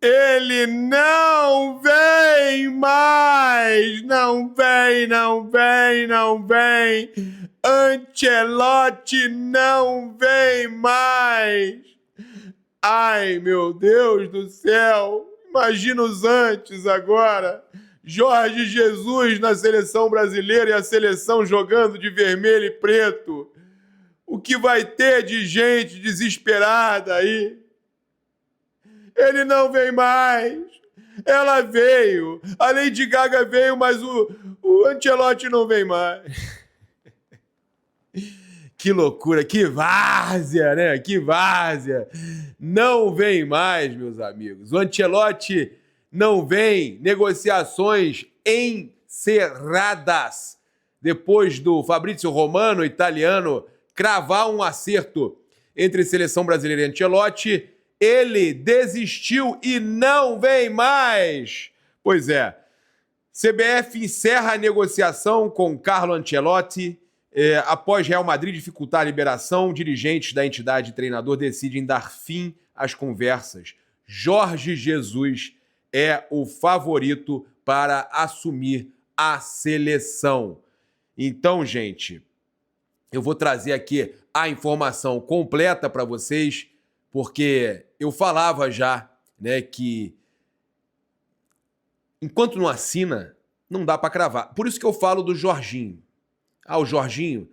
Ele não vem mais! Não vem, não vem, não vem! Ancelotti não vem mais! Ai, meu Deus do céu! Imagina os antes agora! Jorge Jesus na seleção brasileira e a seleção jogando de vermelho e preto. O que vai ter de gente desesperada aí? Ele não vem mais. Ela veio. A Lady Gaga veio, mas o Ancelotti não vem mais. Que loucura, que várzea, né? Que várzea. Não vem mais, meus amigos. O Ancelotti não vem. Negociações encerradas. Depois do Fabrizio Romano, italiano, cravar um acerto entre seleção brasileira e Ancelotti, ele desistiu e não vem mais. Pois é, CBF encerra a negociação com Carlo Ancelotti. Após Real Madrid dificultar a liberação, dirigentes da entidade e treinador decidem dar fim às conversas. Jorge Jesus é o favorito para assumir a seleção. Então, gente, eu vou trazer aqui a informação completa para vocês, porque eu falava já, né, que enquanto não assina, não dá para cravar. Por isso que eu falo do Jorginho. Ah, o Jorginho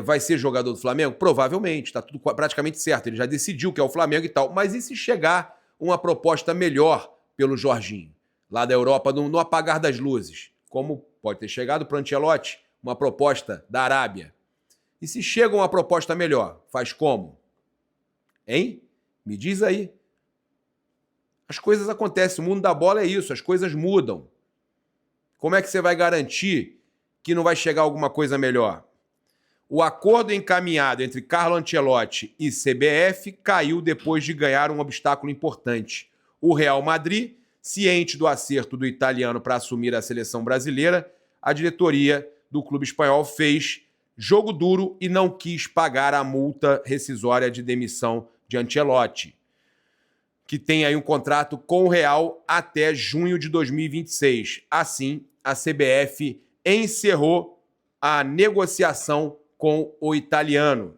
vai ser jogador do Flamengo? Provavelmente, está tudo praticamente certo. Ele já decidiu que é o Flamengo e tal. Mas e se chegar uma proposta melhor pelo Jorginho? Lá da Europa, no apagar das luzes. Como pode ter chegado para o Ancelotti uma proposta da Arábia. E se chega uma proposta melhor, faz como? Hein? Me diz aí. As coisas acontecem, o mundo da bola é isso, as coisas mudam. Como é que você vai garantir que não vai chegar alguma coisa melhor? O acordo encaminhado entre Carlo Ancelotti e CBF caiu depois de ganhar um obstáculo importante. O Real Madrid, ciente do acerto do italiano para assumir a seleção brasileira, a diretoria do clube espanhol fez jogo duro e não quis pagar a multa rescisória de demissão de Ancelotti, que tem aí um contrato com o Real até junho de 2026. Assim, a CBF encerrou a negociação com o italiano.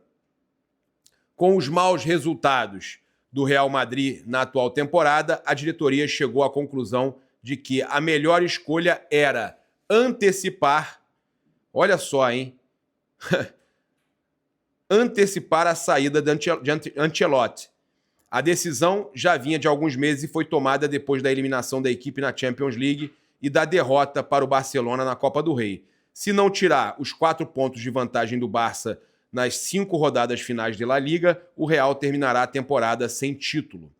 Com os maus resultados do Real Madrid na atual temporada, a diretoria chegou à conclusão de que a melhor escolha era antecipar, olha só, hein? antecipar a saída de Ancelotti. A decisão já vinha de alguns meses e foi tomada depois da eliminação da equipe na Champions League e da derrota para o Barcelona na Copa do Rei. Se não tirar os 4 pontos de vantagem do Barça nas 5 rodadas finais de La Liga, o Real terminará a temporada sem título.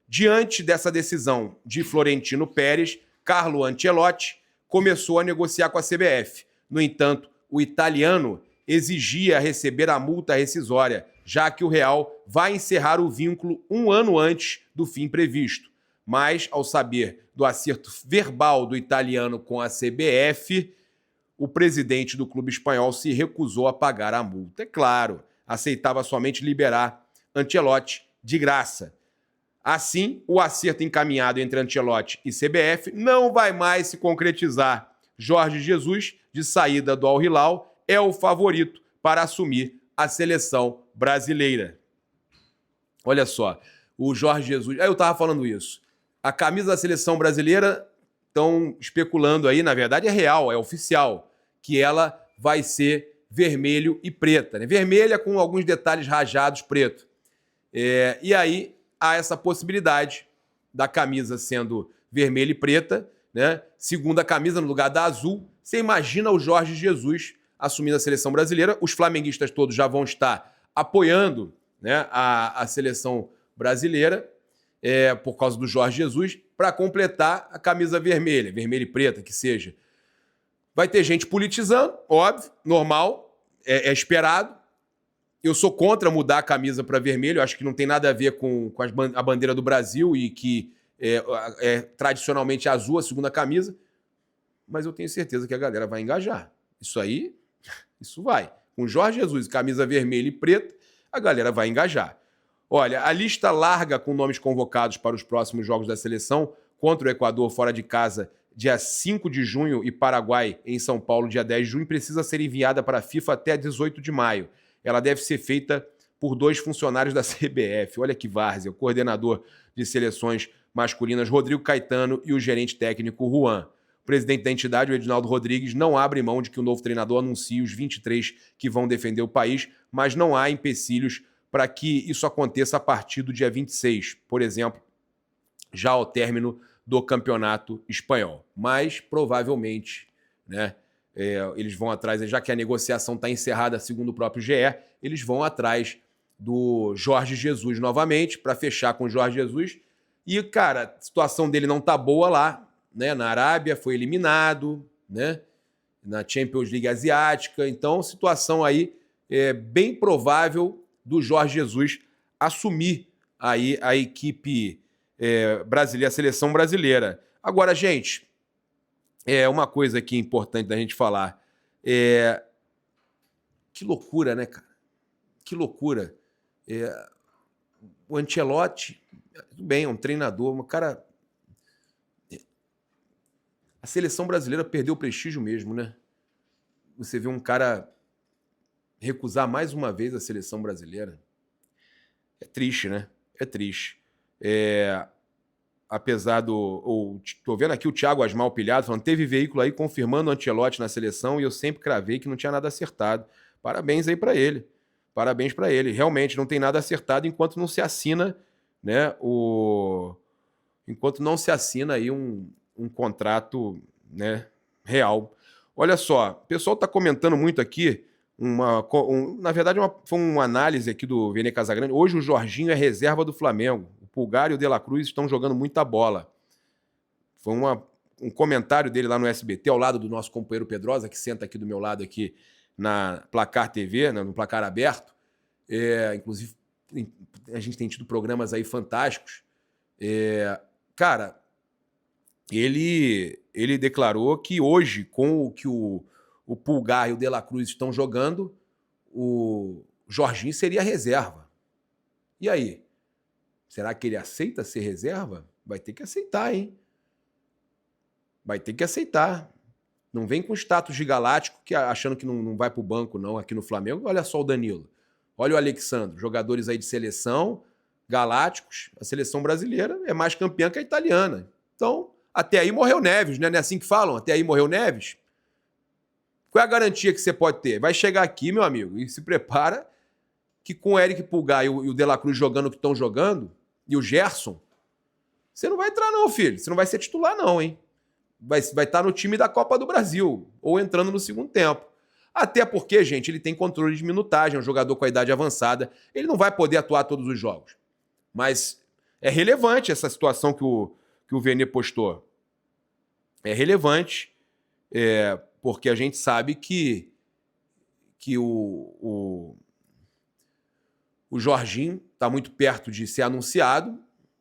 Diante dessa decisão de Florentino Pérez, Carlo Ancelotti começou a negociar com a CBF. No entanto, o italiano exigia receber a multa rescisória, já que o Real vai encerrar o vínculo um ano antes do fim previsto. Mas, ao saber do acerto verbal do italiano com a CBF, o presidente do clube espanhol se recusou a pagar a multa. É claro, aceitava somente liberar Ancelotti de graça. Assim, o acerto encaminhado entre Ancelotti e CBF não vai mais se concretizar. Jorge Jesus, de saída do Al Hilal, é o favorito para assumir a seleção brasileira. Olha só, o Jorge Jesus... eu estava falando isso. A camisa da seleção brasileira, estão especulando aí, na verdade é real, é oficial, que ela vai ser vermelho e preta, né? Vermelha com alguns detalhes rajados preto. E aí há essa possibilidade da camisa sendo vermelha e preta, né? Segunda camisa no lugar da azul. Você imagina o Jorge Jesus assumindo a seleção brasileira. Os flamenguistas todos já vão estar apoiando, né, a seleção brasileira por causa do Jorge Jesus, para completar a camisa vermelha, vermelha e preta, que seja. Vai ter gente politizando, óbvio, normal, é esperado. Eu sou contra mudar a camisa para vermelho, acho que não tem nada a ver com a bandeira do Brasil e que é tradicionalmente azul a segunda camisa, mas eu tenho certeza que a galera vai engajar. Isso vai. Com Jorge Jesus, camisa vermelha e preta, a galera vai engajar. Olha, a lista larga com nomes convocados para os próximos jogos da seleção, contra o Equador fora de casa, dia 5 de junho, e Paraguai em São Paulo, dia 10 de junho, precisa ser enviada para a FIFA até 18 de maio. Ela deve ser feita por 2 funcionários da CBF. Olha que várzea, o coordenador de seleções masculinas, Rodrigo Caetano, e o gerente técnico, Juan. O presidente da entidade, o Edinaldo Rodrigues, não abre mão de que o novo treinador anuncie os 23 que vão defender o país, mas não há empecilhos para que isso aconteça a partir do dia 26, por exemplo, já ao término do campeonato espanhol. Mas, provavelmente, né, eles vão atrás, já que a negociação está encerrada, segundo o próprio GE, eles vão atrás do Jorge Jesus novamente, para fechar com o Jorge Jesus. E, cara, a situação dele não tá boa lá, né? Na Arábia, foi eliminado, né? Na Champions League Asiática. Então, situação aí bem provável do Jorge Jesus assumir aí a equipe brasileira, a seleção brasileira. Agora, gente, uma coisa aqui importante da gente falar. Que loucura, né, cara? Que loucura. O Ancelotti, tudo bem, é um treinador, mas, cara, a seleção brasileira perdeu o prestígio mesmo, né? Você vê um cara recusar mais uma vez a seleção brasileira. É triste, né? É triste. Apesar do... Tô vendo aqui o Thiago Asmal Pilhado falando, teve veículo aí confirmando o Ancelotti na seleção e eu sempre cravei que não tinha nada acertado. Parabéns aí para ele. Parabéns para ele. Realmente não tem nada acertado enquanto não se assina, né, enquanto não se assina aí um contrato, né, real. Olha só, o pessoal está comentando muito aqui, na verdade foi uma análise aqui do Vene Casagrande. Hoje o Jorginho é reserva do Flamengo. O Pulgar e o De La Cruz estão jogando muita bola. Foi um comentário dele lá no SBT, ao lado do nosso companheiro Pedrosa, que senta aqui do meu lado aqui na Placar TV, né, no Placar Aberto. Inclusive, a gente tem tido programas aí fantásticos. Cara, ele declarou que hoje, com o que o Pulgar e o De La Cruz estão jogando, o Jorginho seria reserva. E aí? Será que ele aceita ser reserva? Vai ter que aceitar, hein? Vai ter que aceitar. Não vem com status de galáctico, achando que não vai pro banco, não, aqui no Flamengo. Olha só o Danilo. Olha o Alexandre. Jogadores aí de seleção, galácticos. A seleção brasileira é mais campeã que a italiana. Então, até aí morreu Neves, né? Não é assim que falam? Até aí morreu Neves? Qual é a garantia que você pode ter? Vai chegar aqui, meu amigo, e se prepara que com o Eric Pulgar e o De La Cruz jogando o que estão jogando, e o Gerson, você não vai entrar não, filho. Você não vai ser titular não, hein? Vai estar no time da Copa do Brasil, ou entrando no segundo tempo. Até porque, gente, ele tem controle de minutagem, é um jogador com a idade avançada, ele não vai poder atuar todos os jogos. Mas é relevante essa situação que o Vene postou. É relevante, porque a gente sabe que o Jorginho está muito perto de ser anunciado,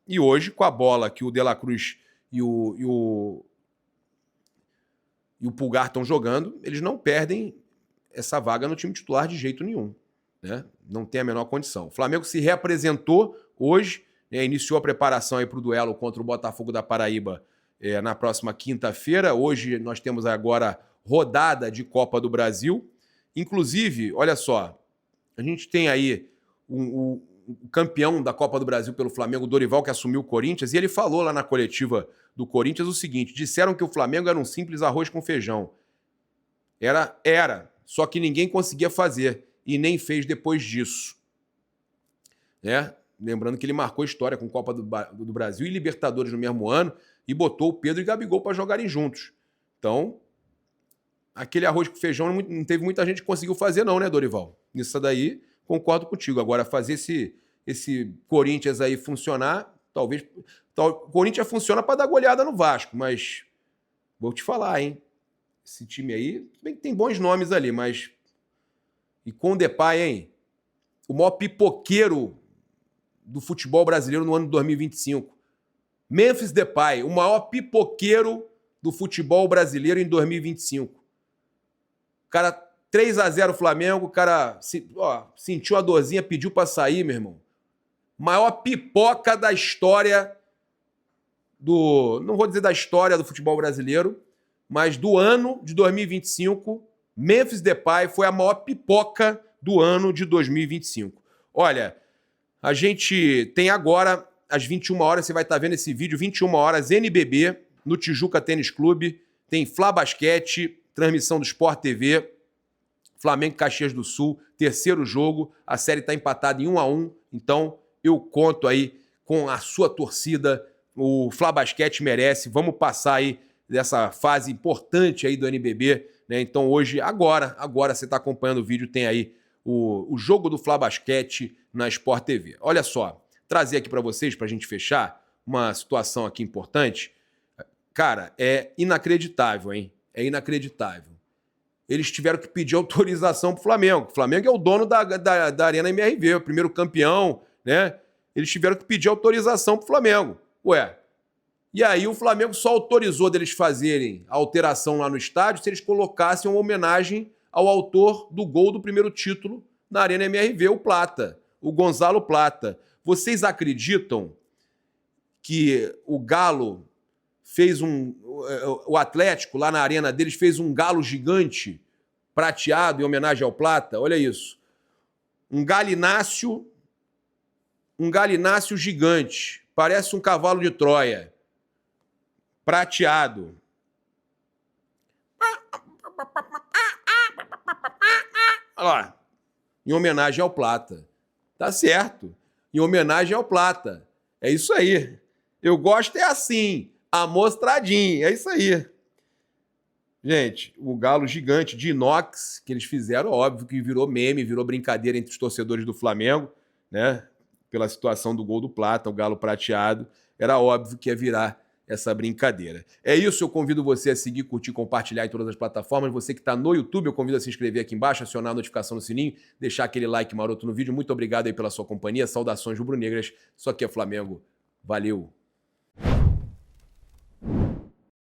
e hoje, com a bola que o De La Cruz e o Pulgar estão jogando, eles não perdem essa vaga no time titular de jeito nenhum, né? Não tem a menor condição. O Flamengo se reapresentou hoje, né? Iniciou a preparação para o duelo contra o Botafogo da Paraíba na próxima quinta-feira. Hoje nós temos agora rodada de Copa do Brasil. Inclusive, olha só, a gente tem aí o campeão da Copa do Brasil pelo Flamengo, Dorival, que assumiu o Corinthians, e ele falou lá na coletiva do Corinthians o seguinte: disseram que o Flamengo era um simples arroz com feijão. Era, só que ninguém conseguia fazer, e nem fez depois disso. Né? Lembrando que ele marcou história com Copa do Brasil e Libertadores no mesmo ano, e botou o Pedro e Gabigol para jogarem juntos. Então, aquele arroz com feijão não teve muita gente que conseguiu fazer não, né, Dorival? Nisso daí, concordo contigo. Agora, fazer esse Corinthians aí funcionar, talvez... O Corinthians funciona para dar goleada no Vasco, mas vou te falar, hein? Esse time aí, bem que tem bons nomes ali, mas... E com o Depay, hein? O maior pipoqueiro do futebol brasileiro no ano de 2025. Memphis Depay, o maior pipoqueiro do futebol brasileiro em 2025. O cara, 3-0 Flamengo, o cara sentiu a dorzinha, pediu para sair, meu irmão. Maior pipoca da história não vou dizer da história do futebol brasileiro, mas do ano de 2025, Memphis Depay foi a maior pipoca do ano de 2025. Olha, a gente tem agora, às 21 horas, você vai estar vendo esse vídeo, 21 horas, NBB, no Tijuca Tênis Clube, tem Fla Basquete, transmissão do Sport TV, Flamengo e Caxias do Sul, terceiro jogo, a série está empatada em 1-1, então eu conto aí com a sua torcida, o Fla Basquete merece, vamos passar aí dessa fase importante aí do NBB, né? Então hoje, agora você está acompanhando o vídeo, tem aí o jogo do Fla Basquete na Sport TV. Olha só, trazer aqui para vocês, para a gente fechar, uma situação aqui importante. Cara, é inacreditável, hein? É inacreditável. Eles tiveram que pedir autorização pro Flamengo. O Flamengo é o dono da Arena MRV, o primeiro campeão, né? Eles tiveram que pedir autorização pro Flamengo. Ué, e aí o Flamengo só autorizou deles fazerem a alteração lá no estádio se eles colocassem uma homenagem ao autor do gol do primeiro título na Arena MRV, o Plata, o Gonzalo Plata. Vocês acreditam que o Galo fez o Atlético, lá na arena deles, fez um galo gigante prateado em homenagem ao Plata? Olha isso. Um galináceo gigante. Parece um cavalo de Troia. Prateado. Olha lá. Em homenagem ao Plata. Tá certo. Em homenagem ao Plata. É isso aí. Eu gosto é assim. Amostradinho, é isso aí. Gente, o galo gigante de inox que eles fizeram, óbvio que virou meme, virou brincadeira entre os torcedores do Flamengo, né? Pela situação do gol do Plata, o galo prateado, era óbvio que ia virar essa brincadeira. É isso, eu convido você a seguir, curtir, compartilhar em todas as plataformas. Você que está no YouTube, eu convido a se inscrever aqui embaixo, acionar a notificação no sininho, deixar aquele like maroto no vídeo. Muito obrigado aí pela sua companhia, saudações rubro-negras. Isso aqui é Flamengo. Valeu!